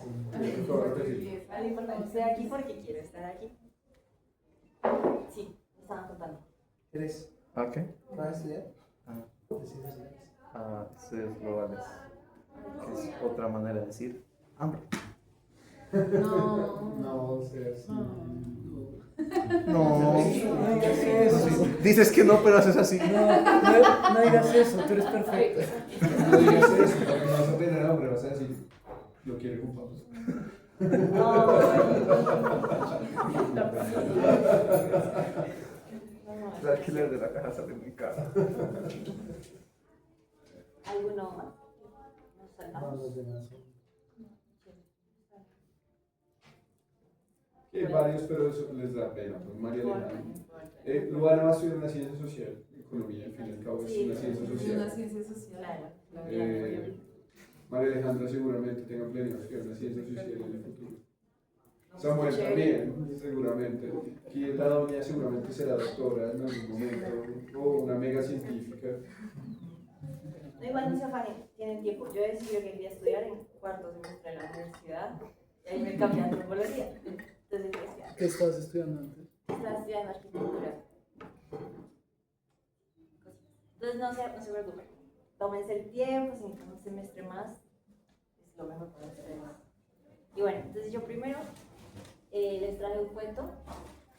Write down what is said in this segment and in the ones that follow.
Por favor, repetir. Estoy aquí porque quiero estar aquí. Sí, me estaban contando. ¿Eres? ¿Ah, qué? ¿Vas a estudiar? Ah, estudios globales. Que es otra manera de decir hambre. No. No, sea así. No. digas eso. Dices que no, pero haces así. No digas eso, tú eres perfecto. No digas eso, porque no vas a tener hambre, vas a decir, lo quiere con papas. El alquiler de la casa sale muy caro. ¿Alguno más? Nos No, saltamos. los demás son. Hay varios, pero eso les da pena. Pues María Elena. Luana va a estudiar una ciencia social, economía, al fin y al cabo es Sí, una ciencia Es una social. ciencia social. Claro. María Alejandra seguramente tenga planeado estudiar una ciencia social en el futuro. Samuel Chévere. también, seguramente. Aquí la doña seguramente será doctora en algún momento, o una mega científica. No, igual no se afanen, tienen tiempo. Yo decidí que quería estudiar en cuarto semestre de la universidad y ahí me cambié a antropología. Entonces decía, ¿Qué estabas estudiando antes? estaba estudiando arquitectura. Entonces no se preocupen. Tómense el tiempo, si necesitan un semestre más, es lo mejor para ustedes. Y bueno, entonces yo primero les traje un cuento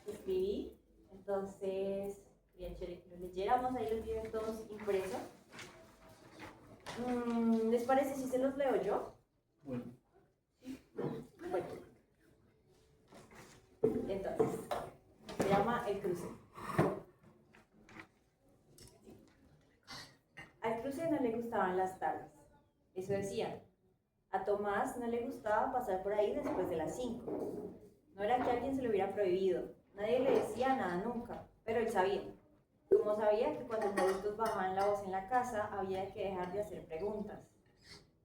que escribí. Entonces, quería que lo leyéramos, ahí los tienen todos impresos. ¿Les parece si se los leo yo? Bueno. Bueno. Entonces, se llama El Cruce. Al Cruce no le gustaban las tardes, eso decían. A Tomás no le gustaba pasar por ahí después de las 5. No era que alguien se lo hubiera prohibido, nadie le decía nada nunca, pero él sabía. Como sabía que cuando los adultos bajaban la voz en la casa, había que dejar de hacer preguntas.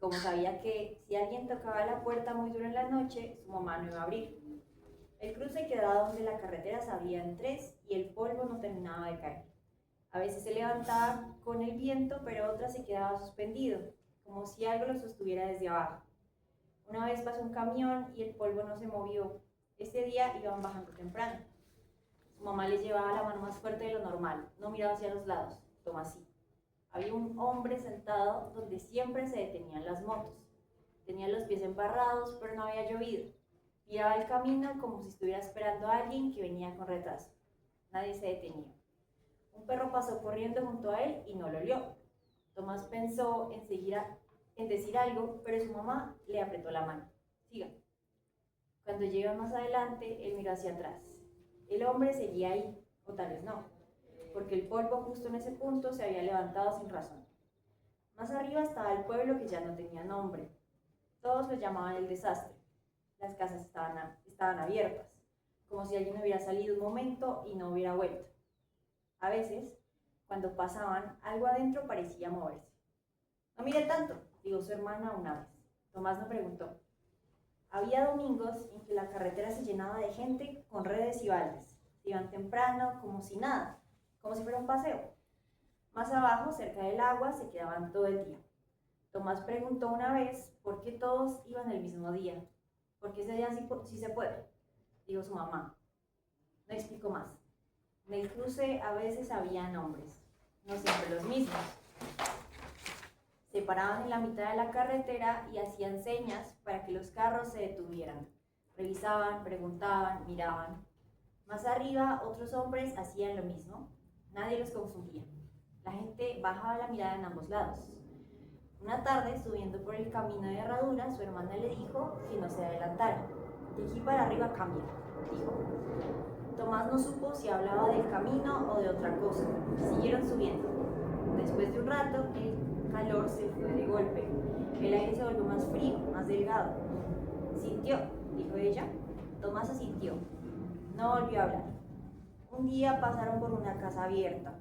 Como sabía que si alguien tocaba la puerta muy duro en la noche, su mamá no iba a abrir. El cruce quedaba donde la carretera se abría en 3 y el polvo no terminaba de caer. A veces se levantaba con el viento, pero otras se quedaba suspendido, como si algo lo sostuviera desde abajo. Una vez pasó un camión y el polvo no se movió. Ese día iban bajando temprano. Su mamá les llevaba la mano más fuerte de lo normal, no miraba hacia los lados, Tomás sí. Había un hombre sentado donde siempre se detenían las motos. Tenía los pies embarrados, pero no había llovido. Miraba el camino como si estuviera esperando a alguien que venía con retraso. Nadie se detenía. Un perro pasó corriendo junto a él y no lo olió. Tomás pensó en decir algo, pero su mamá le apretó la mano. Siga. Cuando llegó más adelante, él miró hacia atrás. El hombre seguía ahí, o tal vez no, porque el polvo justo en ese punto se había levantado sin razón. Más arriba estaba el pueblo que ya no tenía nombre. Todos lo llamaban el desastre. Las casas estaban abiertas, como si alguien hubiera salido un momento y no hubiera vuelto. A veces, cuando pasaban, algo adentro parecía moverse. No mire tanto, dijo su hermana una vez. Tomás no preguntó. Había domingos en que la carretera se llenaba de gente con redes y baldes. Se iban temprano, como si nada, como si fuera un paseo. Más abajo, cerca del agua, se quedaban todo el día. Tomás preguntó una vez por qué todos iban el mismo día. ¿Por qué ese día sí se puede? Dijo su mamá. No explicó más. En el cruce a veces había nombres, no siempre los mismos. Se paraban en la mitad de la carretera y hacían señas para que los carros se detuvieran. Revisaban, preguntaban, miraban. Más arriba, otros hombres hacían lo mismo. Nadie los confundía. La gente bajaba la mirada en ambos lados. Una tarde, subiendo por el camino de herradura, su hermana le dijo que no se adelantara. De aquí para arriba cambia, dijo. Tomás no supo si hablaba del camino o de otra cosa. Siguieron subiendo. Después de un rato, el calor se fue de golpe. El aire se volvió más frío, más delgado. Sintió, dijo ella. Tomás asintió. No volvió a hablar. Un día pasaron por una casa abierta.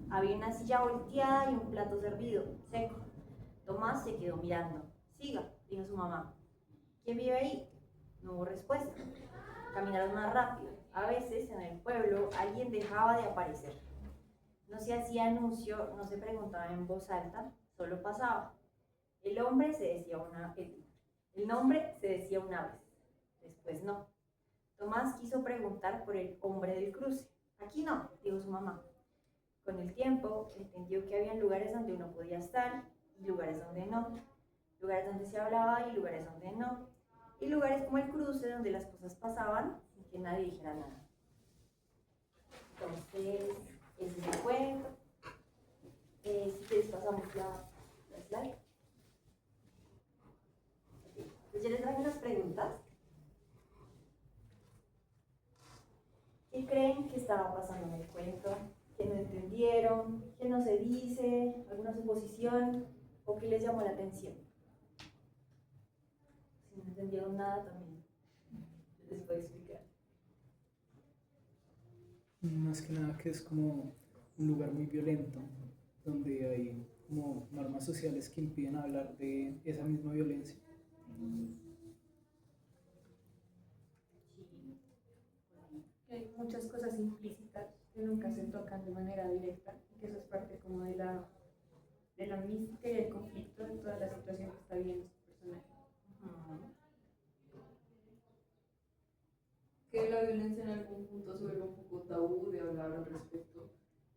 Había una silla volteada y un plato servido, seco. Tomás se quedó mirando. Siga, dijo su mamá. ¿Quién vive ahí? No hubo respuesta. Caminaron más rápido. A veces, en el pueblo, alguien dejaba de aparecer. No se hacía anuncio, no se preguntaba en voz alta, solo pasaba. El hombre se decía una etnia. El nombre se decía una vez, después no. Tomás quiso preguntar por el hombre del cruce. Aquí no, dijo su mamá. Con el tiempo entendió que había lugares donde uno podía estar y lugares donde no. Lugares donde se hablaba y lugares donde no. Y lugares como el cruce donde las cosas pasaban sin que nadie dijera nada. Entonces, ese es el cuento. Si quieres pasamos la slide. Entonces yo les traigo unas preguntas. ¿Qué creen que estaba pasando en el cuento? ¿Qué no entendieron? ¿Qué no se dice? ¿Alguna suposición? ¿O qué les llamó la atención? Si no entendieron nada también les puedo explicar. Más que nada que es como un lugar muy violento, donde hay como normas sociales que impiden hablar de esa misma violencia. Que hay muchas cosas implícitas que nunca se tocan de manera directa y que eso es parte como de la mística y el conflicto de toda la situación que está viviendo este personaje. Que la violencia en algún punto se vuelve un poco tabú de hablar al respecto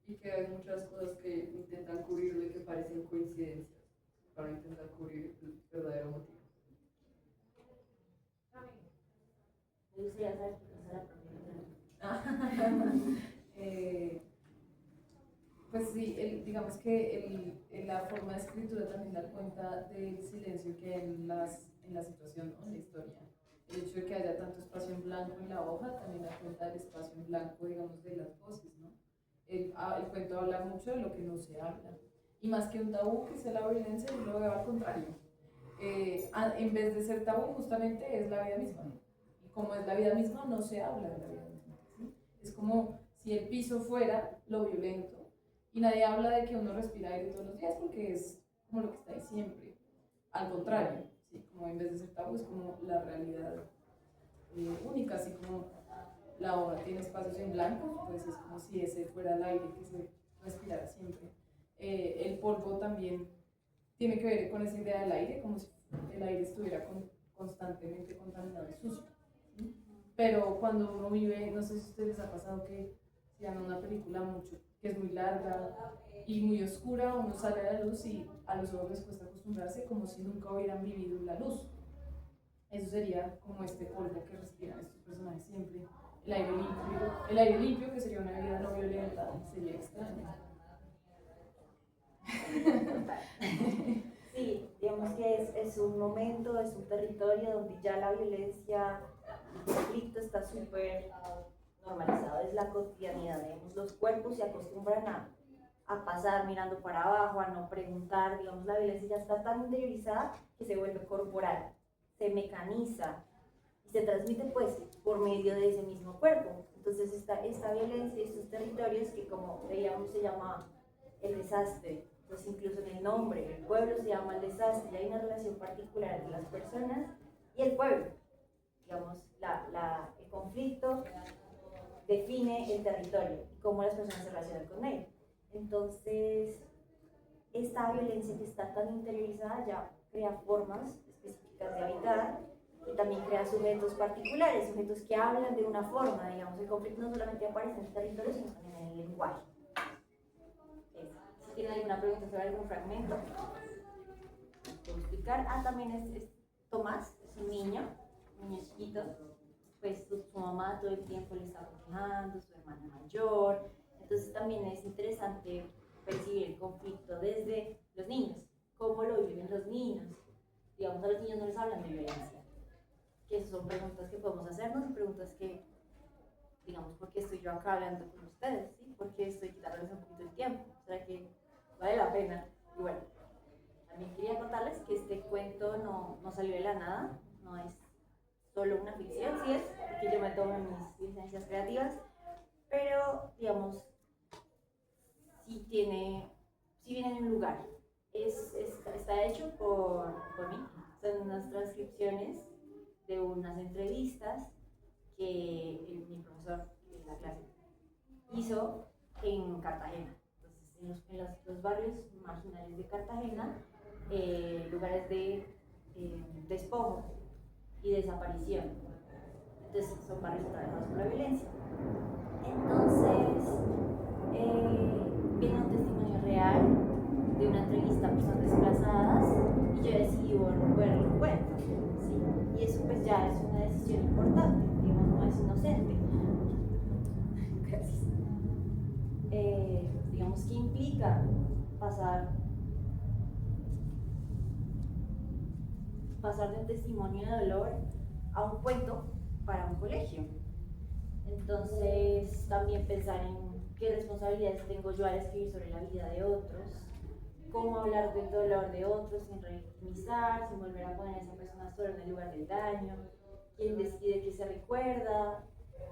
y que hay muchas cosas que intentan cubrirlo y que parecen coincidencias para intentar cubrir el verdadero motivo. Me gustaría saber qué pasa la pregunta. Pues sí, digamos que la forma de escritura también da cuenta del silencio que hay en la situación, ¿no? En la historia. El hecho de que haya tanto espacio en blanco en la hoja también da cuenta del espacio en blanco, digamos, de las voces, ¿no? El cuento habla mucho de lo que no se habla. Y más que un tabú, que sea la violencia, yo lo veo al contrario. En vez de ser tabú, justamente es la vida misma. Y como es la vida misma, no se habla de la vida misma, ¿sí? Es como si el piso fuera lo violento y nadie habla de que uno respira aire todos los días porque es como lo que está ahí siempre. Al contrario, ¿sí? Como en vez de ser tabú, es como la realidad única, así como la obra tiene espacios en blanco, pues es como si ese fuera el aire que se respirara siempre. El polvo también tiene que ver con esa idea del aire, como si el aire estuviera constantemente contaminado y sucio, ¿sí? Pero cuando uno vive, no sé si a ustedes les ha pasado que si ven una película mucho, que es muy larga y muy oscura, uno sale a la luz y a los ojos les cuesta acostumbrarse como si nunca hubieran vivido la luz. Eso sería como este polvo que respiran estos personajes siempre. El aire limpio, que sería una vida no violenta, sería extraño. Sí, digamos que es un momento, es un territorio donde ya la violencia, el conflicto está súper normalizado, es la cotidianidad, digamos, los cuerpos se acostumbran a pasar mirando para abajo, a no preguntar, digamos, la violencia ya está tan interiorizada que se vuelve corporal, se mecaniza y se transmite pues por medio de ese mismo cuerpo. Entonces esta violencia y estos territorios que como veíamos se llama el desastre, pues incluso en el nombre, el pueblo se llama el desastre, y hay una relación particular entre las personas y el pueblo. Digamos, el conflicto define el territorio y cómo las personas se relacionan con él. Entonces, esta violencia que está tan interiorizada ya crea formas específicas de habitar y también crea sujetos particulares, sujetos que hablan de una forma, digamos, el conflicto no solamente aparece en el territorio, sino también en el lenguaje. Si tienen alguna pregunta sobre algún fragmento, puedo explicar. También es Tomás, es un niño chiquito, pues su mamá todo el tiempo le está quejando, su hermana mayor, entonces también es interesante percibir el conflicto desde los niños, cómo lo viven los niños. Digamos, a los niños no les hablan de violencia, que esas son preguntas que podemos hacernos y preguntas que, digamos, ¿por qué estoy yo acá hablando con ustedes? ¿Sí? ¿Por qué estoy quitándoles un poquito el tiempo? O sea que vale la pena. Y bueno, también quería contarles que este cuento no salió de la nada, no es solo una ficción, sí es, porque yo me tomo mis licencias creativas, pero digamos, sí viene de un lugar. Está hecho por mí, son unas transcripciones de unas entrevistas que mi profesor de la clase hizo en Cartagena. Entonces, en los barrios marginales de Cartagena, lugares de despojo y desaparición. Entonces son barrios atravesados por la violencia. Entonces, viene un testimonio real de una entrevista a personas desplazadas y yo decidí volverlo en cuenta, ¿sí? Y eso pues ya es una decisión importante, digamos, no es inocente. Gracias. Digamos, ¿qué implica pasar de un testimonio de dolor a un cuento para un colegio? Entonces, también pensar en qué responsabilidades tengo yo al escribir sobre la vida de otros, cómo hablar del dolor de otros sin revictimizar, sin volver a poner a esa persona sola en el lugar del daño, quién decide qué se recuerda,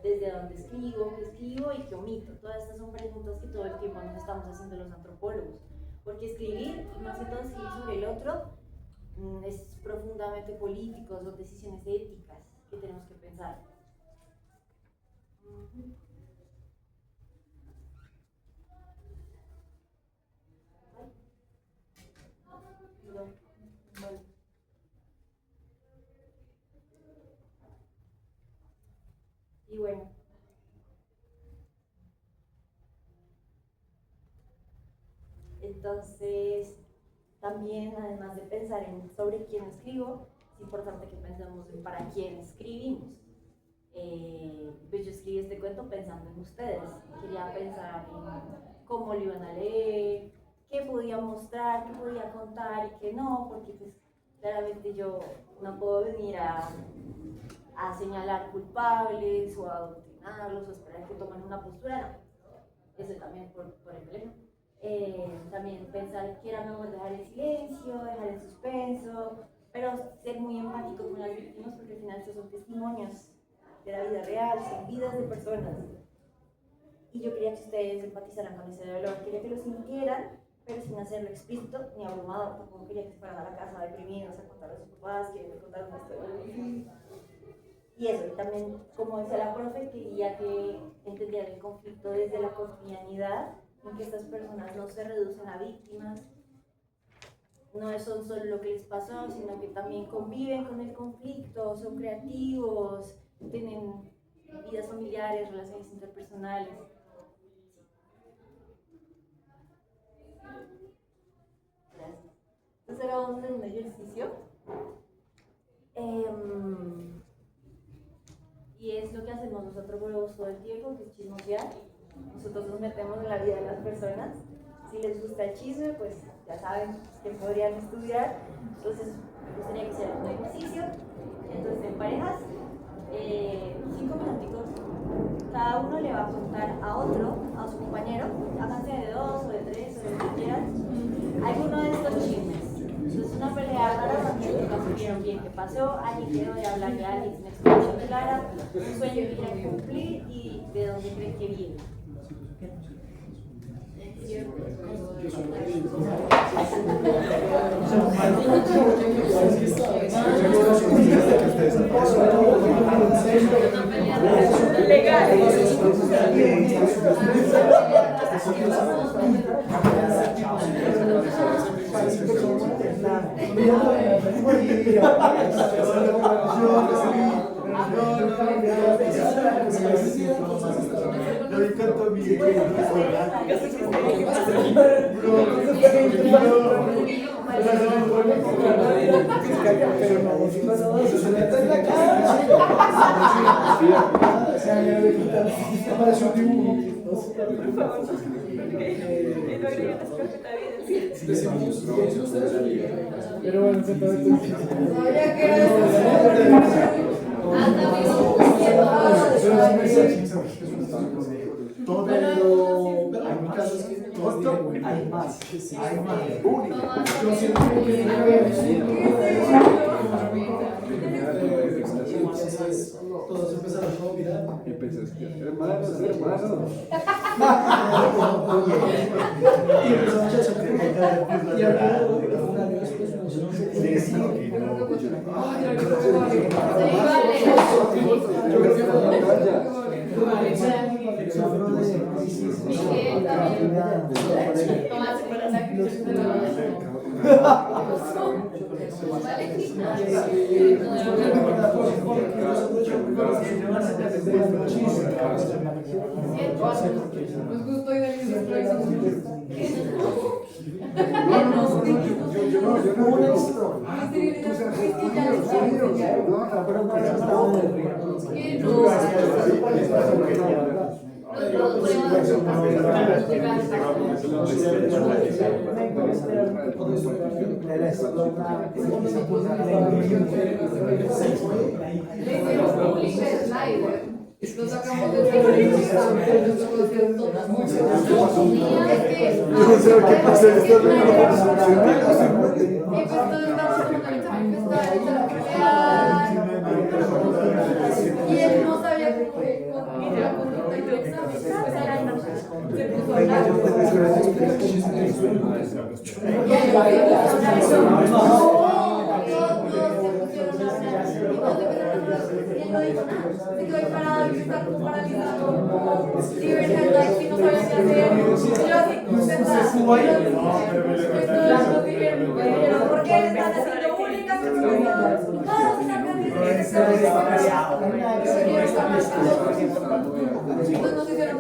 desde dónde escribo, qué escribo y qué omito. Todas estas son preguntas que todo el tiempo nos estamos haciendo los antropólogos, porque escribir, y más que todo escribir sobre el otro, es profundamente político, son decisiones éticas que tenemos que pensar. Y bueno, entonces también, además de pensar en sobre quién escribo, es importante que pensemos en para quién escribimos. Pues yo escribí este cuento pensando en ustedes. Quería pensar en cómo lo iban a leer, qué podía mostrar, qué podía contar y qué no, porque pues claramente yo no puedo venir a señalar culpables o a adoctrinarlos o esperar que tomen una postura, no. Eso también por el colegio. También pensar que era mejor dejar el silencio, dejar el suspenso, pero ser muy empático con las víctimas, porque al final estos son testimonios de la vida real, son vidas de personas. Y yo quería que ustedes empatizaran con ese dolor, quería que lo sintieran, pero sin hacerlo explícito ni abrumador. Tampoco quería que se fueran a la casa deprimidos a contar a sus papás, que me contaron una historia. Y eso, y también, como decía la profe, quería que entendieran el conflicto desde la cotidianidad, en que estas personas no se reducen a víctimas, no son solo lo que les pasó, sino que también conviven con el conflicto, son creativos, tienen vidas familiares, relaciones interpersonales. Gracias. Entonces ahora vamos a hacer un ejercicio. Y es lo que hacemos nosotros todo el tiempo, que es chismosear. Nosotros nos metemos en la vida de las personas. Si les gusta el chisme, pues ya saben que podrían estudiar. Entonces, me gustaría que hicieran un ejercicio. Entonces, en parejas, 5 minuticos, cada uno le va a contar a otro, a su compañero, háganse de 2 o de 3 o de lo que quieran, alguno de estos chismes. Entonces, una pelea rara donde nunca supieron bien qué pasó, alguien quedó de hablarle a alguien sin explicación clara, un sueño que quieren cumplir y de dónde creen que viene. Pero bueno, todo, pero hay casos que hay más, yo siento que todos empezaron a mirar Y pensaste, hermanos. y empezamos a hacer y ahora un año después yo creo que fue Nos gustó y Denise improvisó. Lo sacamos de No sé qué pasa en esta y él no sabía cómo la conducta y el examen. Se puso a hablar. Se quedó parado y está como paralizado. Y ven el like y no sabía qué hacer. Y yo así, sentada. Nos dijeron, ¿por qué le están haciendo bullying a su profesor? No, se sacan de entonces nos hicieron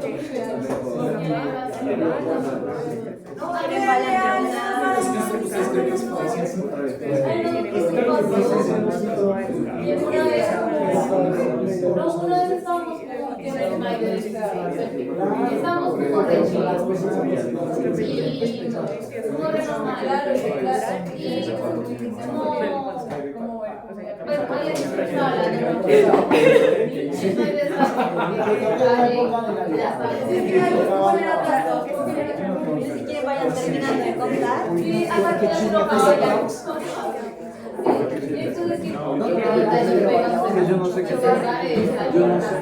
una vez estábamos como en el mail de estábamos como re chidos y como re normal, claro, y como pues alguien se estaba hablando y el mail Ni siquiera vayan terminando de contar. y hasta que la broma vaya. Entonces, que yo no sé qué hacer. Yo no sé.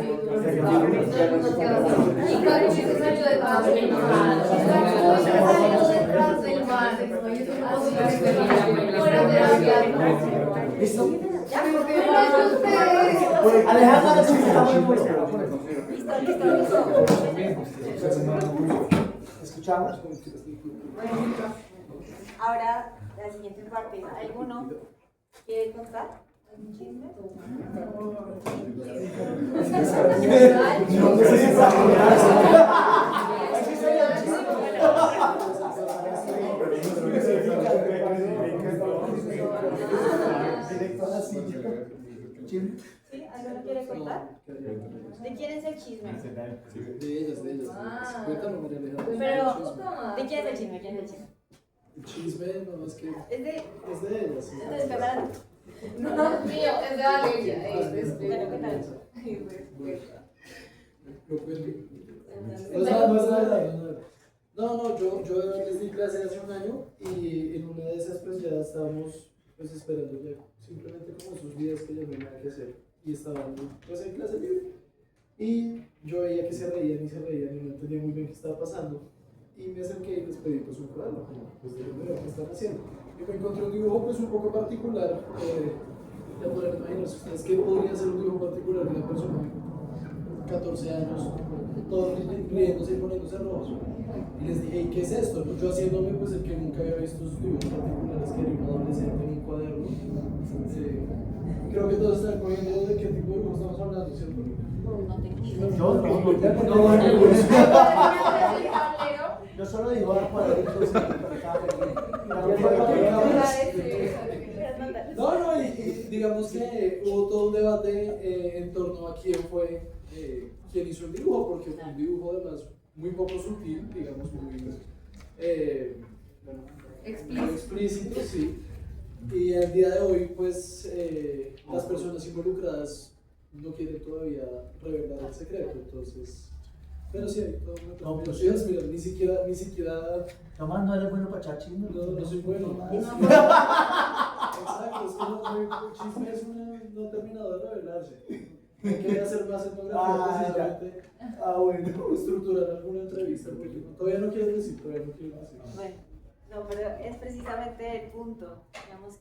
y cuando se salió detrás del mar, salió detrás del mar, ¿Listo? Alejandra, no se está muy bueno. ¿Escuchamos? Ahora, la siguiente parte. ¿Alguno quiere contar? ¿Algún chisme? No sé si está ¿Sí? ¿Alguno quiere contar? ¿De quién es el chisme? De ellas. Ah. Cuéntame, María Alejandra. Pero, ¿de quién es el chisme? ¿Quién es el chisme? El chisme, no, es que Es de... es de ellas. Sí. Es de Fernanda. no, mío, es de Valeria. Bueno, ¿qué tal? Lo cuento. O sea, no es nada. No, yo les di clase hace un año y en una de esas pues ya estábamos pues esperando ya simplemente como sus días que ya no hay nada que hacer y estaban pues en clase libre y yo veía que se reían y no entendía muy bien qué estaba pasando y me acerqué y les pedí pues un cuaderno como pues de ver qué están haciendo y me encontré un dibujo pues un poco particular ya podrán imaginarse ustedes qué podría ser un dibujo particular de una persona de 14 años todos riéndose y poniéndose rojos. Y les dije, ¿y qué es esto? Yo haciéndome pues el que nunca había visto esos dibujos particulares que era un adolescente en un cuaderno. Creo que todos están cogiendo de qué tipo de dibujos estamos hablando, ¿cierto? Yo solo digo a cuadritos. No, y digamos que hubo todo un debate en torno a quién fue, quién hizo el dibujo, porque fue un dibujo además muy poco sutil, digamos, muy explícito, sí. Y al día de hoy, pues, las personas involucradas no quieren todavía revelar el secreto, entonces... Pero sí, hay todo No, pues, mira, ni siquiera... Tomás, no eres bueno para echar chisme. No soy bueno. Exacto, es que el chisme es no terminado de revelarse. Hay que hacer más etnografía precisamente. Bueno. Estructurar alguna entrevista, porque todavía no quiero decir. Bueno, no, pero es precisamente el punto. Digamos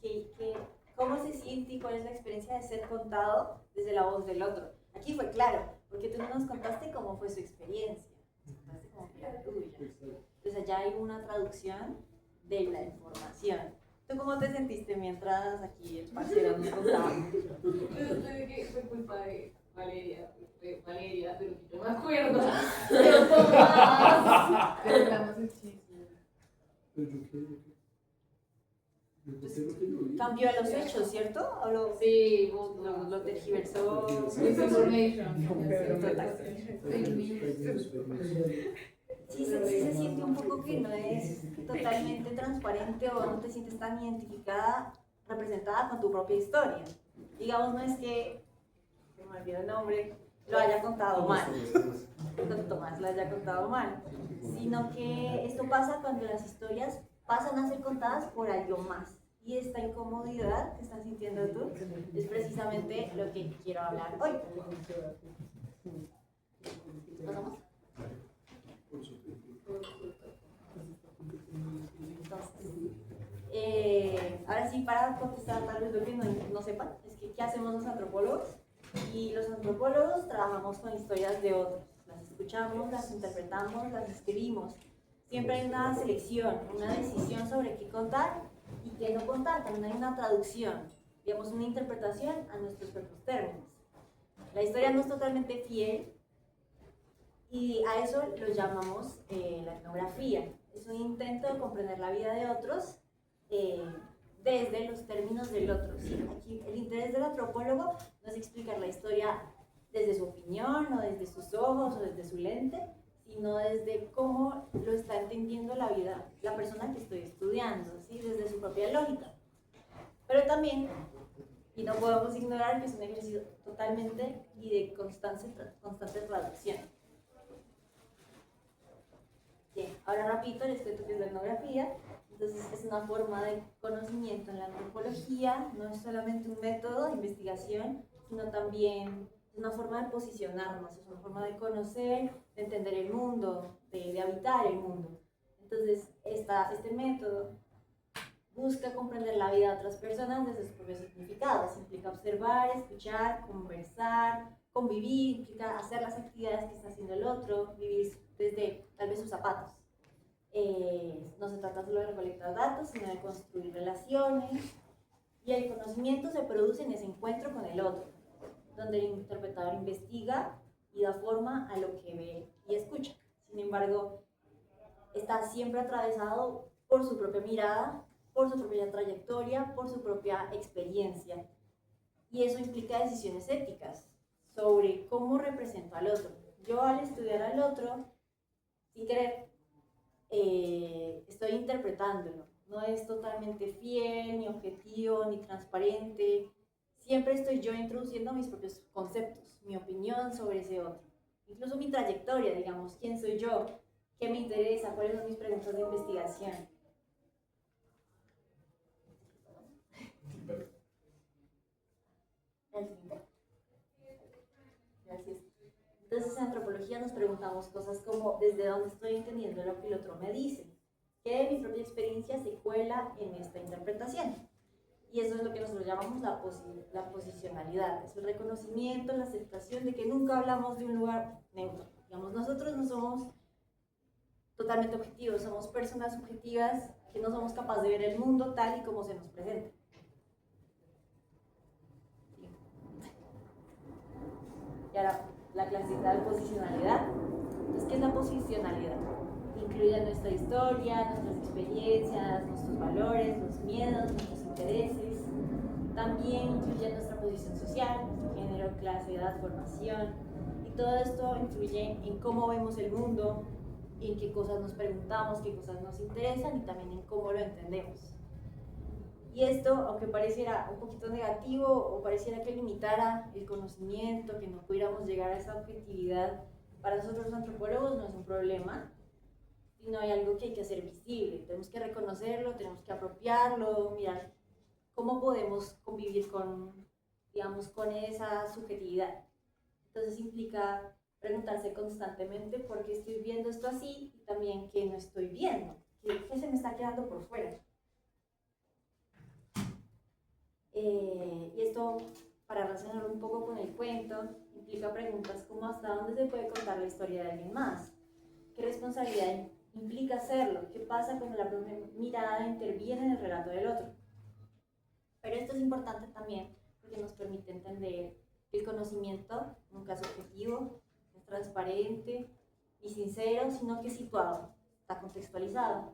¿cómo se siente y cuál es la experiencia de ser contado desde la voz del otro? Aquí fue claro, porque tú no nos contaste cómo fue su experiencia, nos contaste cómo fue la tuya. Entonces allá hay una traducción de la información. ¿Tú cómo te sentiste mientras aquí el parcero nos contaba? Fue culpa de Valeria, pero yo no me acuerdo. Pero Tomás. Pero hablamos el chisme. Pero yo qué. Yo qué lo que yo vi. Cambió a los hechos, ¿cierto? ¿O Sí, lo tergiversó? Misinformation. Sí, se siente un poco que no es totalmente transparente o no te sientes tan identificada, representada con tu propia historia. Digamos, no es que, se me olvidó el nombre, lo haya contado mal, cuando Tomás lo haya contado mal, sino que esto pasa cuando las historias pasan a ser contadas por algo más. Y esta incomodidad que estás sintiendo tú es precisamente lo que quiero hablar hoy. ¿Pasamos? Entonces, ahora sí, para contestar tal vez lo que no sepan, es que ¿qué hacemos los antropólogos? Y los antropólogos trabajamos con historias de otros, las escuchamos, las interpretamos, las escribimos. Siempre hay una selección, una decisión sobre qué contar y qué no contar. También hay una traducción, digamos una interpretación a nuestros propios términos. La historia no es totalmente fiel y a eso lo llamamos la etnografía. Es un intento de comprender la vida de otros desde los términos del otro. ¿Sí? Aquí el interés del antropólogo no es explicar la historia desde su opinión o desde sus ojos o desde su lente, sino desde cómo lo está entendiendo la vida, la persona que estoy estudiando, ¿sí? Desde su propia lógica. Pero también, y no podemos ignorar que es un ejercicio totalmente y de constante traducción. Bien, ahora rapidito les cuento qué es la etnografía. Entonces es una forma de conocimiento en la antropología, no es solamente un método de investigación, sino también una forma de posicionarnos, es una forma de conocer, de entender el mundo, de habitar el mundo. Entonces este método busca comprender la vida de otras personas desde sus propios significados. Implica observar, escuchar, conversar, convivir, implica hacer las actividades que está haciendo el otro, vivir desde tal vez sus zapatos. No se trata solo de recolectar datos, sino de construir relaciones, y el conocimiento se produce en ese encuentro con el otro, donde el interpretador investiga y da forma a lo que ve y escucha. Sin embargo, está siempre atravesado por su propia mirada, por su propia trayectoria, por su propia experiencia. Y eso implica decisiones éticas sobre cómo represento al otro. Yo al estudiar al otro, sin querer, estoy interpretándolo. No es totalmente fiel, ni objetivo, ni transparente. Siempre estoy yo introduciendo mis propios conceptos, mi opinión sobre ese otro. Incluso mi trayectoria, digamos, quién soy yo, qué me interesa, cuáles son mis preguntas de investigación. Gracias. Entonces en antropología nos preguntamos cosas como ¿desde dónde estoy entendiendo lo que el otro me dice? ¿Qué de mi propia experiencia se cuela en esta interpretación? Y eso es lo que nosotros llamamos la posicionalidad. Es el reconocimiento, la aceptación de que nunca hablamos de un lugar neutro. Digamos, nosotros no somos totalmente objetivos, somos personas subjetivas que no somos capaces de ver el mundo tal y como se nos presenta. Y ahora, la clasicidad de posicionalidad. Entonces, ¿qué es la posicionalidad? Incluye nuestra historia, nuestras experiencias, nuestros valores, los miedos, nuestros intereses. También incluye nuestra posición social, nuestro género, clase, edad, formación. Y todo esto influye en cómo vemos el mundo, en qué cosas nos preguntamos, qué cosas nos interesan y también en cómo lo entendemos. Y esto, aunque pareciera un poquito negativo o pareciera que limitara el conocimiento, que no pudiéramos llegar a esa objetividad, para nosotros los antropólogos no es un problema, sino hay algo que hay que hacer visible. Tenemos que reconocerlo, tenemos que apropiarlo, mirar cómo podemos convivir con, digamos, con esa subjetividad. Entonces implica preguntarse constantemente por qué estoy viendo esto así y también qué no estoy viendo, qué se me está quedando por fuera. Y esto, para relacionarlo un poco con el cuento, implica preguntas como hasta dónde se puede contar la historia de alguien más, qué responsabilidad implica hacerlo, qué pasa cuando la propia mirada interviene en el relato del otro. Pero esto es importante también porque nos permite entender que el conocimiento nunca es objetivo, es transparente y sincero, sino que es situado, está contextualizado.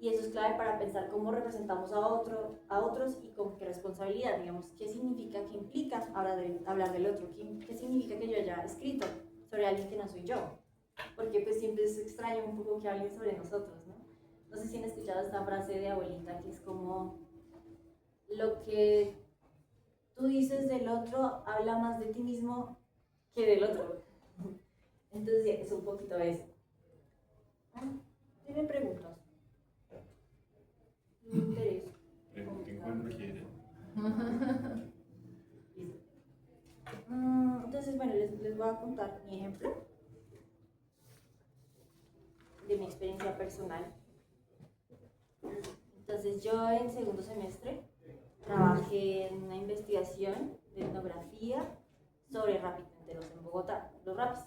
Y eso es clave para pensar cómo representamos a otros y con qué responsabilidad, digamos, qué significa, qué implica hablar del otro, qué significa que yo haya escrito sobre alguien que no soy yo. Porque pues siempre es extraño un poco que hablen sobre nosotros, ¿no? No sé si han escuchado esta frase de abuelita que es como, lo que tú dices del otro habla más de ti mismo que del otro. Entonces es un poquito eso. ¿Tienen preguntas? Me interesa. Pregunten cuando quieran. Listo. Entonces, bueno, les voy a contar mi ejemplo de mi experiencia personal. Entonces, yo en segundo semestre trabajé en una investigación de etnografía sobre rapitenteros en Bogotá, los rapis.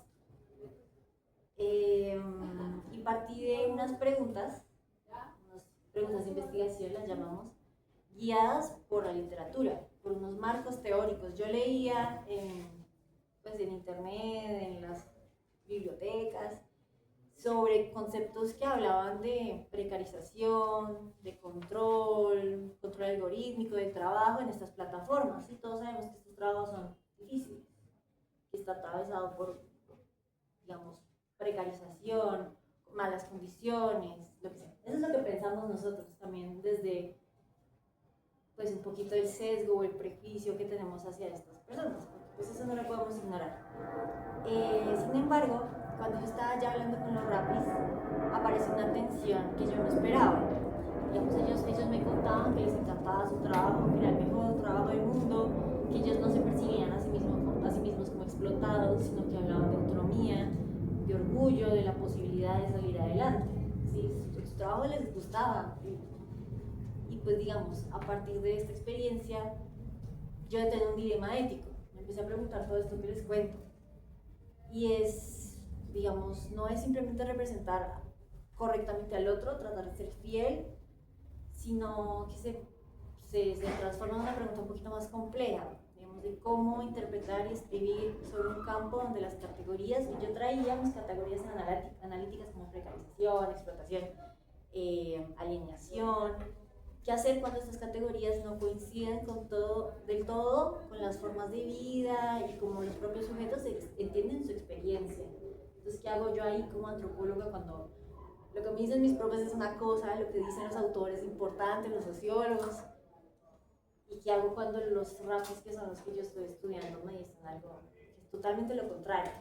Y partí de unas preguntas de investigación, las llamamos, guiadas por la literatura, por unos marcos teóricos. Yo leía pues en internet, en las bibliotecas, sobre conceptos que hablaban de precarización, de control algorítmico, de trabajo en estas plataformas. Y todos sabemos que estos trabajos son difíciles, que está atravesado por, digamos, precarización, malas condiciones, lo que sea. Eso es lo que pensamos nosotros también desde, pues, un poquito el sesgo o el prejuicio que tenemos hacia estas personas, porque pues eso no lo podemos ignorar. Sin embargo, cuando yo estaba ya hablando con los rapis, apareció una tensión que yo no esperaba. Digamos, ellos me contaban que les encantaba su trabajo, que era el mejor trabajo del mundo, que ellos no se percibían a sí mismos como explotados, sino que hablaban de autonomía, de orgullo, de la posibilidad de salir adelante. ¿Sí? Su trabajo les gustaba. Y pues digamos, a partir de esta experiencia, yo tenía un dilema ético. Me empecé a preguntar todo esto que les cuento. Y es, digamos, no es simplemente representar correctamente al otro, tratar de ser fiel, sino que se transforma en una pregunta un poquito más compleja, digamos, de cómo interpretar y escribir sobre un campo donde las categorías, y yo traía mis categorías analíticas como precarización, explotación, alienación. ¿Qué hacer cuando estas categorías no coinciden del todo con las formas de vida y como los propios sujetos entienden su experiencia? Entonces, ¿qué hago yo ahí como antropóloga cuando lo que me dicen mis profes es una cosa, lo que dicen los autores es importante, los sociólogos? ¿Y qué hago cuando los rapis, que son los que yo estoy estudiando, me dicen algo que es totalmente lo contrario?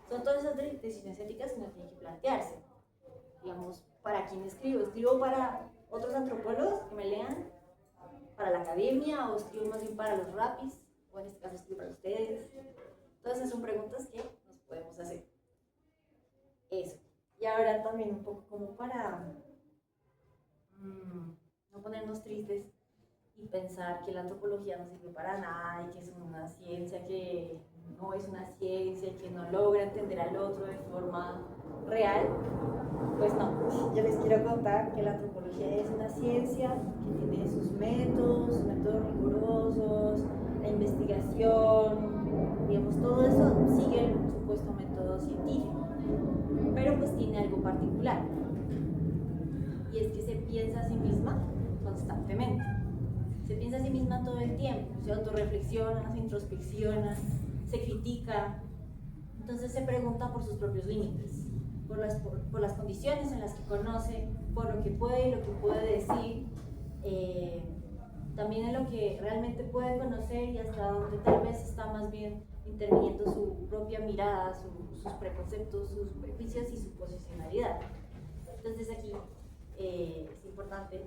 Son todas esas decisiones éticas que uno tiene que plantearse. Digamos, ¿para quién escribo? ¿Escribo para otros antropólogos que me lean, para la academia, o escribo más bien para los rapis, o en este caso escribo para ustedes? Todas esas son preguntas que nos podemos hacer. Eso. Y ahora también un poco como para no ponernos tristes y pensar que la antropología no sirve para nada y que es una ciencia que no es una ciencia y que no logra entender al otro de forma real. Pues no, yo les quiero contar que la antropología es una ciencia que tiene sus métodos rigurosos, la investigación, digamos, todo eso sigue el supuesto método científico, pero pues tiene algo particular, y es que se piensa a sí misma constantemente, se piensa a sí misma todo el tiempo, se autorreflexiona, se introspecciona, se critica, entonces se pregunta por sus propios límites. Por las condiciones en las que conoce, por lo que puede y lo que puede decir, también en lo que realmente puede conocer y hasta donde tal vez está más bien interviniendo su propia mirada, sus preconceptos, sus prejuicios y su posicionalidad. Entonces aquí es importante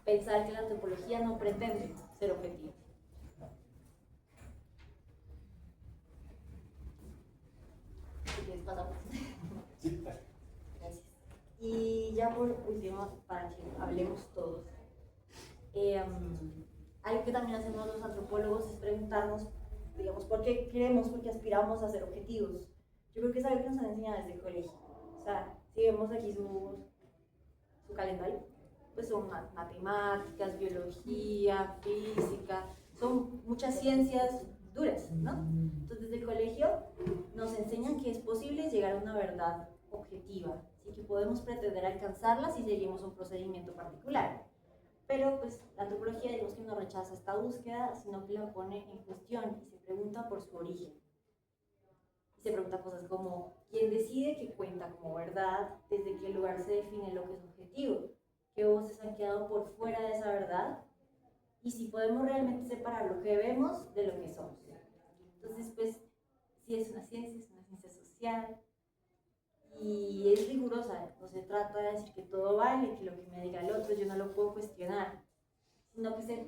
pensar que la antropología no pretende ser objetiva. Si quieres pasamos. Gracias. Y ya por último, para que hablemos todos, algo que también hacemos los antropólogos es preguntarnos, digamos, por qué queremos, por qué aspiramos a ser objetivos. Yo creo que es algo que nos han enseñado desde el colegio. O sea, si vemos aquí su calendario, pues son matemáticas, biología, física, son muchas ciencias duras, ¿no? Entonces desde el colegio nos enseñan que es posible llegar a una verdad objetiva, así que podemos pretender alcanzarla si seguimos un procedimiento particular. Pero pues la antropología, digamos que no rechaza esta búsqueda, sino que la pone en cuestión y se pregunta por su origen. Y se pregunta cosas como, ¿quién decide qué cuenta como verdad? ¿Desde qué lugar se define lo que es objetivo? ¿Qué voces han quedado por fuera de esa verdad? Y si podemos realmente separar lo que vemos de lo que somos. Entonces, pues, sí es una ciencia social, y es rigurosa, no se trata de decir que todo vale, que lo que me diga el otro yo no lo puedo cuestionar, sino que se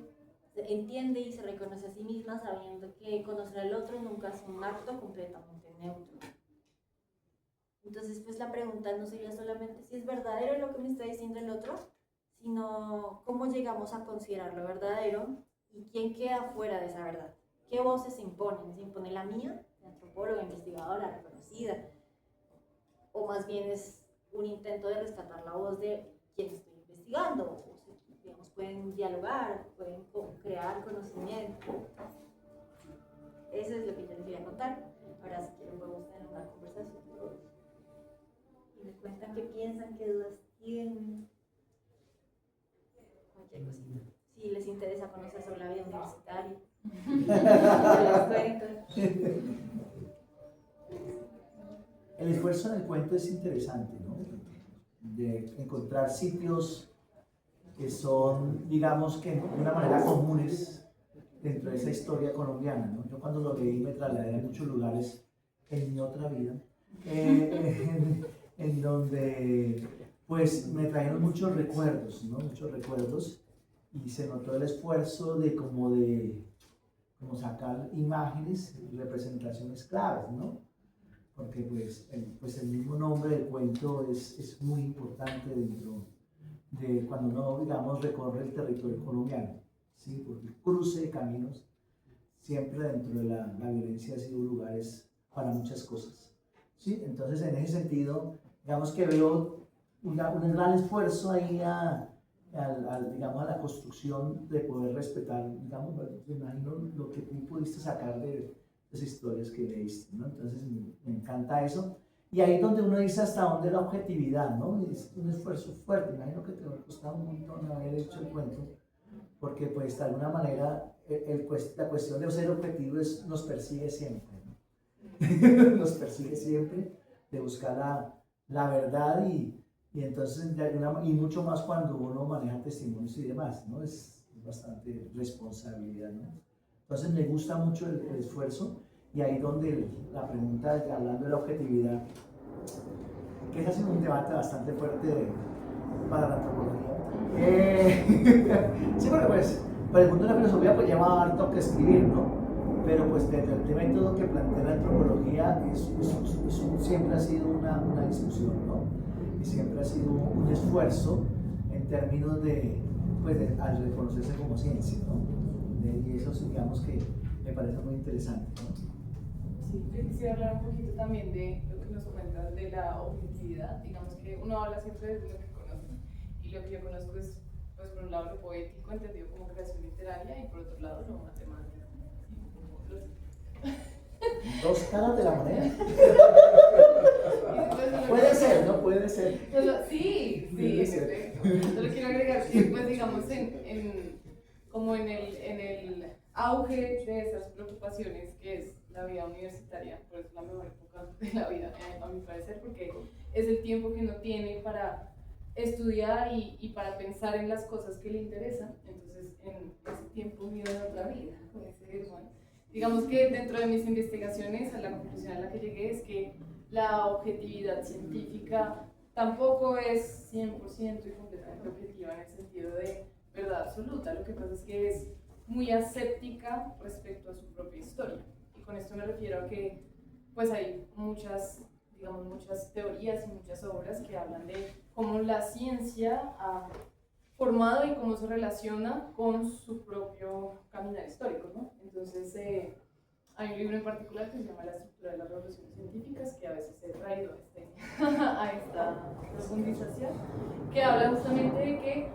entiende y se reconoce a sí misma sabiendo que conocer al otro nunca es un acto completamente neutro. Entonces, pues la pregunta no sería solamente si es verdadero lo que me está diciendo el otro, sino cómo llegamos a considerar lo verdadero y quién queda fuera de esa verdad. ¿Qué voces se imponen? ¿Se impone la mía, la antropóloga, investigadora, reconocida? ¿O más bien es un intento de rescatar la voz de quien estoy investigando? O sea, digamos, pueden dialogar, pueden crear conocimiento. Eso es lo que yo les quería contar. Ahora, si quieren, podemos tener una conversación todos. Y me cuentan qué piensan, qué dudas tienen. Cualquier cosita. Si les interesa conocer sobre la vida universitaria, yo les cuento. El esfuerzo en el cuento es interesante, ¿no? De encontrar sitios que son, digamos que de una manera comunes dentro de esa historia colombiana, ¿no? Yo cuando lo leí me trasladé a muchos lugares en mi otra vida, en donde pues me trajeron muchos recuerdos, ¿no? Muchos recuerdos, y se notó el esfuerzo de como sacar imágenes y representaciones claves, ¿no? Porque pues el mismo nombre del cuento es muy importante dentro de cuando uno, digamos, recorre el territorio colombiano, ¿sí? Porque el cruce de caminos siempre dentro de la violencia ha sido lugares para muchas cosas, ¿sí? Entonces, en ese sentido, digamos que veo un gran esfuerzo ahí digamos, a la construcción de poder respetar, digamos, me imagino lo que tú pudiste sacar de las historias que leíste, ¿no? Entonces me encanta eso. Y ahí es donde uno dice hasta dónde la objetividad, ¿no? Es un esfuerzo fuerte. Imagino que te ha costado un montón haber hecho el cuento, porque pues de alguna manera la cuestión de ser objetivo nos persigue siempre, ¿no? Nos persigue siempre de buscar la verdad y entonces y mucho más cuando uno maneja testimonios y demás, ¿no? Es bastante responsabilidad, ¿no? Entonces me gusta mucho el esfuerzo, y ahí donde la pregunta, hablando de la objetividad, que es un debate bastante fuerte para la antropología. Sí, porque pues para el mundo de la filosofía pues lleva harto que escribir, ¿no? Pero pues desde el tema y todo que plantea la antropología siempre ha sido una discusión, ¿no? Y siempre ha sido un esfuerzo en términos al reconocerse como ciencia, ¿no? Y eso digamos que me parece muy interesante, ¿no? Sí, yo quisiera hablar un poquito también de lo que nos cuentas de la objetividad. Digamos que uno habla siempre de lo que conoce, y lo que yo conozco es, pues por un lado lo poético, entendido como creación literaria, y por otro lado lo matemático. Dos caras de la moneda. Puede ser, ¿no? Puede ser. Sí, en efecto. Solo quiero agregar que, pues digamos, como en el auge de esas preocupaciones que es la vida universitaria, pues es la mejor época de la vida, a mi parecer, porque es el tiempo que uno tiene para estudiar y para pensar en las cosas que le interesan. Entonces, en ese tiempo vive otra vida, con ese Juan. Digamos que dentro de mis investigaciones, a la conclusión a la que llegué es que la objetividad científica tampoco es 100% y completamente objetiva en el sentido de verdad absoluta. Lo que pasa es que es muy aséptica respecto a su propia historia. Y con esto me refiero a que pues hay muchas teorías y muchas obras que hablan de cómo la ciencia ha formado y cómo se relaciona con su propio caminar histórico, ¿no? Entonces, Hay un libro en particular que se llama La estructura de las revoluciones científicas, que a veces he traído a esta profundización, que habla justamente de que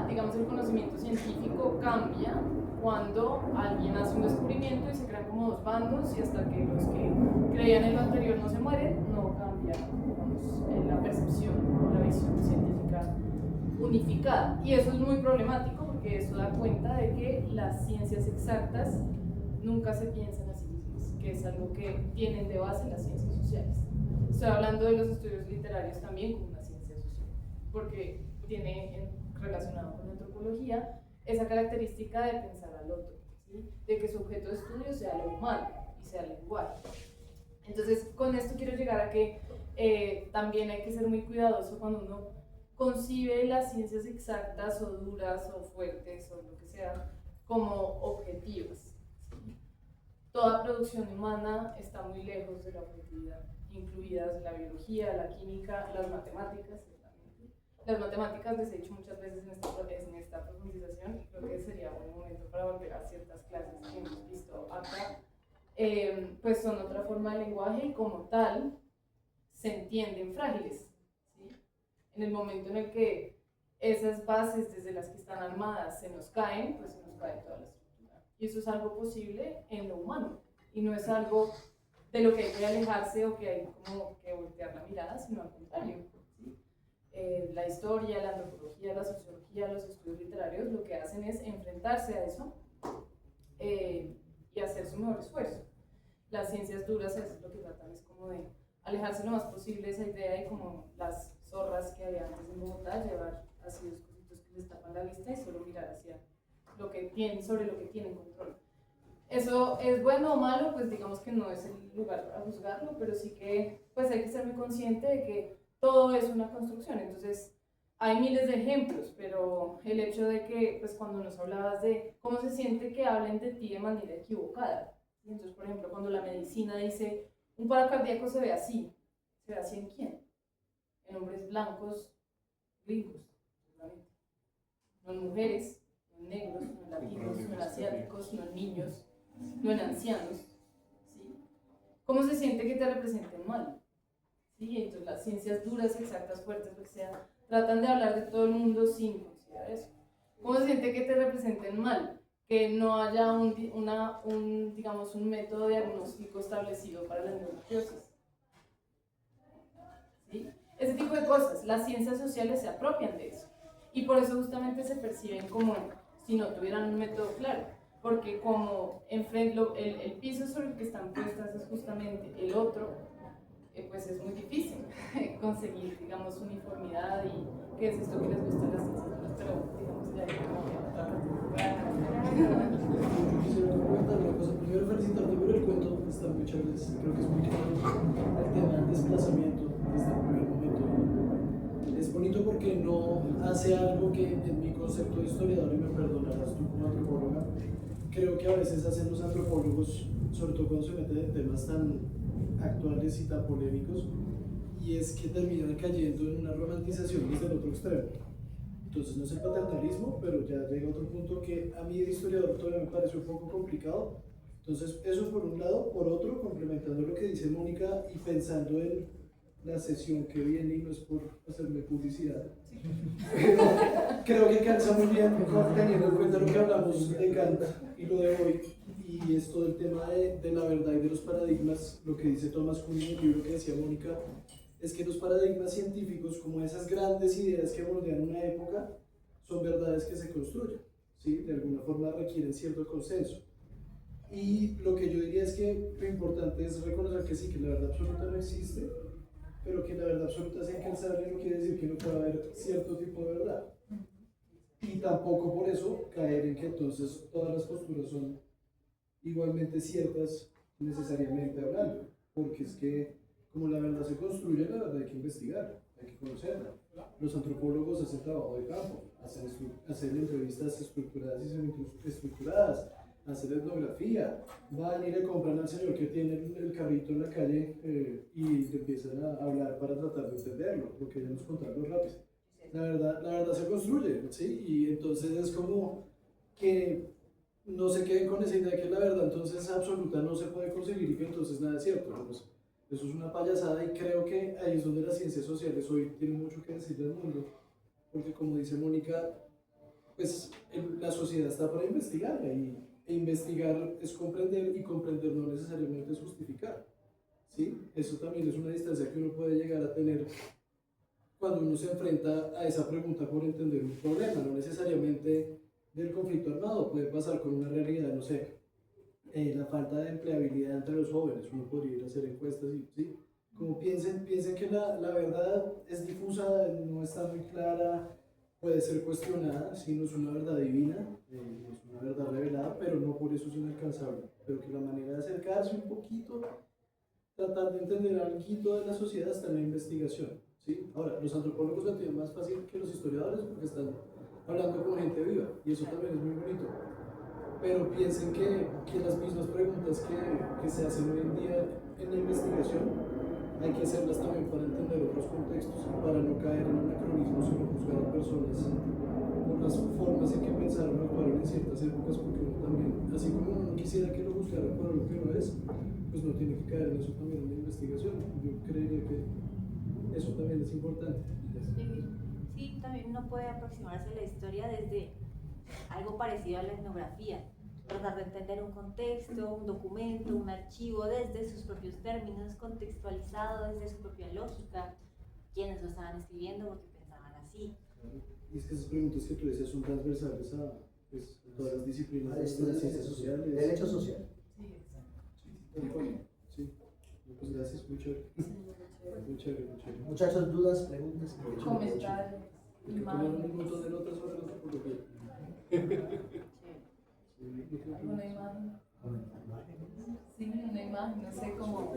digamos, el conocimiento científico cambia cuando alguien hace un descubrimiento y se crean como dos bandos, y hasta que los que creían en lo anterior no se mueren, no cambia, digamos, la percepción o la visión científica unificada. Y eso es muy problemático porque eso da cuenta de que las ciencias exactas nunca se piensan a sí mismas, que es algo que tienen de base las ciencias sociales. Estoy hablando de los estudios literarios también como una ciencia social, porque tiene relacionado con la antropología esa característica de pensar al otro, ¿sí? De que su objeto de estudio sea lo humano y sea el lenguaje. Entonces, con esto quiero llegar a que también hay que ser muy cuidadoso cuando uno concibe las ciencias exactas o duras o fuertes o lo que sea como objetivas. ¿Sí? Toda producción humana está muy lejos de la objetividad, incluidas la biología, la química, las matemáticas. Las matemáticas, les he dicho muchas veces en esta profundización, y creo que sería un buen momento para volver a ciertas clases que hemos visto acá, pues son otra forma de lenguaje y como tal se entienden frágiles, ¿sí? En el momento en el que esas bases desde las que están armadas se nos caen, pues se nos cae toda la estructura. Y eso es algo posible en lo humano, y no es algo de lo que hay que alejarse o que hay como que voltear la mirada, sino al contrario. La historia, la antropología, la sociología, los estudios literarios lo que hacen es enfrentarse a eso y hacer su mejor esfuerzo. Las ciencias duras es lo que tratan es como de alejarse lo más posible de esa idea y como las zorras que había antes en Bogotá, llevar así dos cositos que les tapan la vista y solo mirar hacia lo que tienen, sobre lo que tienen control. Eso es bueno o malo, pues digamos que no es el lugar para juzgarlo, pero sí que pues hay que ser muy consciente de que todo es una construcción. Entonces hay miles de ejemplos, pero el hecho de que pues cuando nos hablabas de cómo se siente que hablen de ti de manera equivocada, ¿sí? Entonces por ejemplo cuando la medicina dice un paro cardíaco se ve así ¿en quién? En hombres blancos gringos, seguramente, no en mujeres, no en negros, no en latinos, no en asiáticos, no en niños, no en ancianos, ¿sí? ¿Cómo se siente que te representen mal? ¿Sí? Entonces las ciencias duras, exactas, fuertes, lo que sea, tratan de hablar de todo el mundo sin considerar eso. ¿Cómo se siente que te representen mal? Que no haya digamos, un método diagnóstico establecido para la endometriosis. ¿Sí? Ese tipo de cosas, las ciencias sociales se apropian de eso. Y por eso justamente se perciben como si no tuvieran un método claro. Porque como el piso sobre el que están puestas es justamente el otro, pues es muy difícil conseguir, digamos, uniformidad y qué es esto que les gusta a las ciencias, pero digamos ya Yo quisiera comentar una cosa. Primero, felicitarte por el cuento, está muy chévere. Creo que es muy claro el tema del desplazamiento desde el primer momento. Es bonito porque no hace algo que, en mi concepto de historiador, y me perdonarás tú como antropóloga, creo que a veces hacen los antropólogos, sobre todo cuando se meten en temas tan actuales y tan polémicos, y es que terminan cayendo en una romantización desde el otro extremo. Entonces no es el paternalismo, pero ya llega a otro punto que a mí de historiador todavía me parece un poco complicado. Entonces eso por un lado, por otro, complementando lo que dice Mónica y pensando en la sesión que viene, y no es por hacerme publicidad, creo que calza muy bien teniendo en cuenta lo que hablamos de Kant y lo de hoy, y esto del tema de la verdad y de los paradigmas. Lo que dice Thomas Kuhn en el libro que decía Mónica es que los paradigmas científicos, como esas grandes ideas que moldean una época, son verdades que se construyen, ¿sí? De alguna forma requieren cierto consenso. Y lo que yo diría es que lo importante es reconocer que sí, que la verdad absoluta no existe, pero que la verdad absoluta sea incansable no quiere decir que no pueda haber cierto tipo de verdad. Y tampoco por eso caer en que entonces todas las posturas son igualmente ciertas necesariamente hablando, porque es que como la verdad se construye, la verdad hay que investigar, hay que conocerla. Los antropólogos hacen trabajo de campo, hacen entrevistas estructuradas y semiestructuradas, hacen etnografía, van y le compran al señor que tiene el carrito en la calle y le empiezan a hablar para tratar de entenderlo, lo que queremos contarlo rápido. La verdad se construye, ¿sí? Y entonces es como que no se queden con esa idea que la verdad entonces absoluta no se puede conseguir y que entonces nada es cierto. ¿No? Pues, eso es una payasada y creo que ahí es donde las ciencias sociales hoy tienen mucho que decirle al mundo, porque como dice Mónica, pues la sociedad está para investigar e investigar es comprender y comprender no necesariamente es justificar. ¿Sí? Eso también es una distancia que uno puede llegar a tener cuando uno se enfrenta a esa pregunta por entender un problema, no necesariamente del conflicto armado, puede pasar con una realidad, no sé, la falta de empleabilidad entre los jóvenes, uno podría ir a hacer encuestas y, ¿sí? Como piensen que la verdad es difusa, no está muy clara, puede ser cuestionada, sí, no es una verdad divina, no es una verdad revelada, pero no por eso es inalcanzable, pero que la manera de acercarse un poquito, tratar de entender algo de la sociedad está en la investigación, ¿sí? Ahora, los antropólogos lo tienen más fácil que los historiadores porque están hablando con gente viva, y eso también es muy bonito. Pero piensen que las mismas preguntas que se hacen hoy en día en la investigación hay que hacerlas también para entender otros contextos, para no caer en anacronismos y no juzgar a personas por las formas en que pensaron o actuaron en ciertas épocas, porque uno también, así como uno no quisiera que lo juzgaran por algo que no es, pues no tiene que caer en eso también en la investigación. Yo creería que eso también es importante. Sí, también uno puede aproximarse a la historia desde algo parecido a la etnografía, tratar de entender un contexto, un documento, un archivo desde sus propios términos, contextualizado desde su propia lógica, quienes lo estaban escribiendo porque pensaban así. Y es que esas preguntas que tú decías son transversales a pues, todas las disciplinas de las ciencias sociales. Derecho social. Sí. Pues gracias, muy chévere. Muy chévere, muy chévere. Muchachos, dudas, preguntas. Comentarios, Hay que tomar un imágenes, montón de notas sobre la antropología. una imagen. Sí, una imagen, no sé cómo.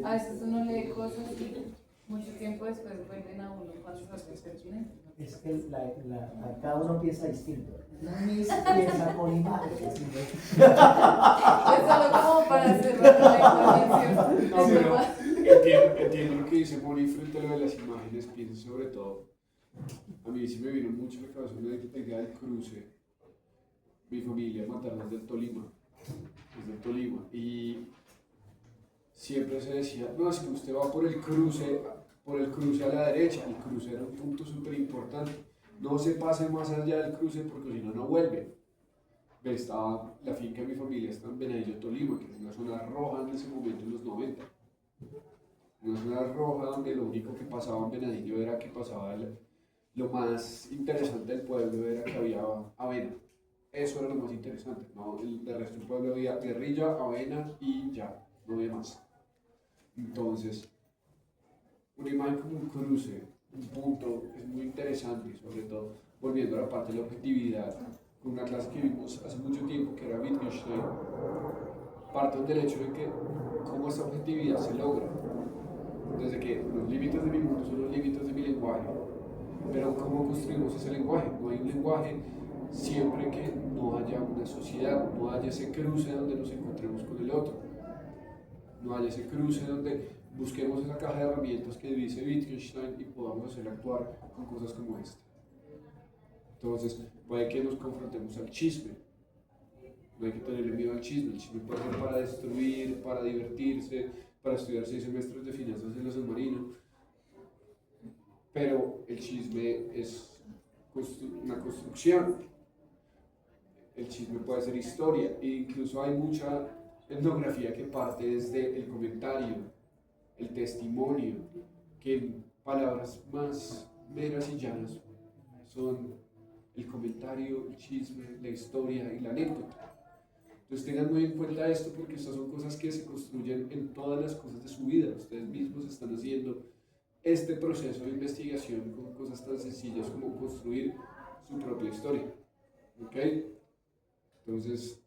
A veces uno lee cosas y mucho tiempo después vuelven a uno cuando se hace pertinente. Es que cada uno piensa distinto. Luis piensa con imágenes. Es solo como para cerrar la intervención. No, Es pero verdad. entiendo lo que dice Moni frente a lo de las imágenes. Pienso sobre todo, a mí sí me vino mucho a la cabeza una idea del cruce. Mi familia materna es del Tolima, y siempre se decía, no, es que usted va por el cruce a la derecha. El cruce era un punto súper importante. No se pase más allá del cruce porque si no, no vuelve. Estaba la finca de mi familia, está en Venadillo, Tolima, que es una zona roja en ese momento, en los 90. Una zona roja donde lo único que pasaba en Venadillo era que pasaba lo más interesante del pueblo era que había avena. Eso era lo más interesante, ¿no? De resto del pueblo había guerrilla, avena y ya, no había más. Entonces, una imagen como un cruce, un punto, es muy interesante, sobre todo volviendo a la parte de la objetividad, con una clase que vimos hace mucho tiempo que era Wittgenstein, parte del hecho de que cómo esta objetividad se logra, desde que los límites de mi mundo son los límites de mi lenguaje, pero cómo construimos ese lenguaje. No hay un lenguaje siempre que no haya una sociedad, no haya ese cruce donde nos encontremos con el otro, no haya ese cruce donde busquemos esa caja de herramientas que dice Wittgenstein y podamos hacer actuar con cosas como esta. Entonces, puede que nos confrontemos al chisme. No hay que tenerle miedo al chisme. El chisme puede ser para destruir, para divertirse, para estudiar 6 semestres de finanzas en la San Marino. Pero el chisme es una construcción. El chisme puede ser historia. E incluso hay mucha etnografía que parte desde el comentario, el testimonio, que en palabras más meras y llanas son el comentario, el chisme, la historia y la anécdota. Entonces tengan muy en cuenta esto porque estas son cosas que se construyen en todas las cosas de su vida. Ustedes mismos están haciendo este proceso de investigación con cosas tan sencillas como construir su propia historia. ¿Ok? Entonces,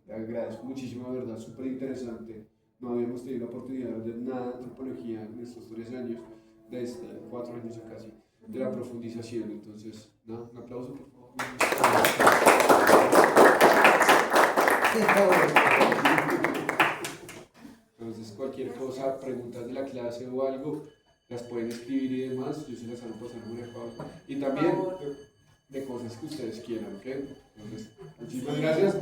le agradezco muchísimo, de verdad, súper interesante. No habíamos tenido la oportunidad de ver nada de antropología en estos 3 años, desde 4 años ya casi, de la profundización. Entonces, nada, un aplauso, por favor. Entonces, cualquier cosa, preguntas de la clase o algo, las pueden escribir y demás, yo se las hago pasar muy a Pablo. Y también, de cosas que ustedes quieran, ¿ok? Entonces, muchísimas gracias.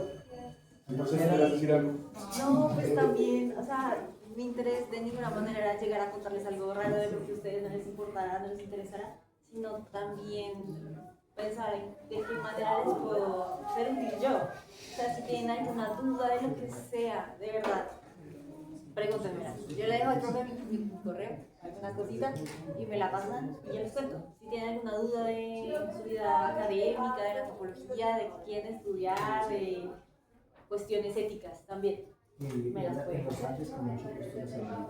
No sé si quieras decir algo. No, pues también, o sea, mi interés de ninguna manera era llegar a contarles algo raro de lo que a ustedes no les importará, no les interesará, sino también pensar en de qué manera les puedo servir yo. O sea, si tienen alguna duda de lo que sea, de verdad, pregúntenme. Yo le dejo el profe mi correo, alguna cosita, y me la pasan y yo les cuento. Si tienen alguna duda de su vida académica, de la antropología, de qué quieren estudiar, de cuestiones éticas también. Y Me las pueden. en los Andes con mucho gusto les ayudo.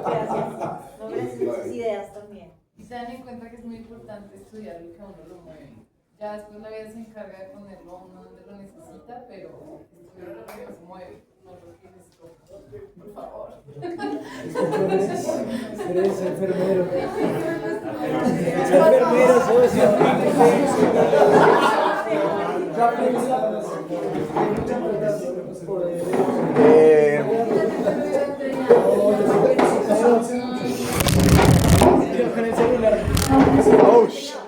Gracias. No, gracias por sus ideas también. Y se dan en cuenta que es muy importante estudiar lo que a uno lo mueve. Ya después la vida se encarga de ponerlo a uno donde lo necesita, pero estudiar lo que se mueve, no lo que les toca. Por favor. Eres enfermero. Enfermero, socio. Ya pensamos. Hay mucha importancia poder. Con el celular. Oh, shit.